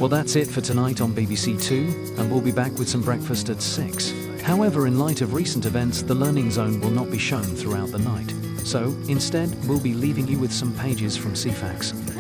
Well, that's it for tonight on BBC Two, and we'll be back with some breakfast at 6. However, in light of recent events, the Learning Zone will not be shown throughout the night. So, instead, we'll be leaving you with some pages from CEEFAX.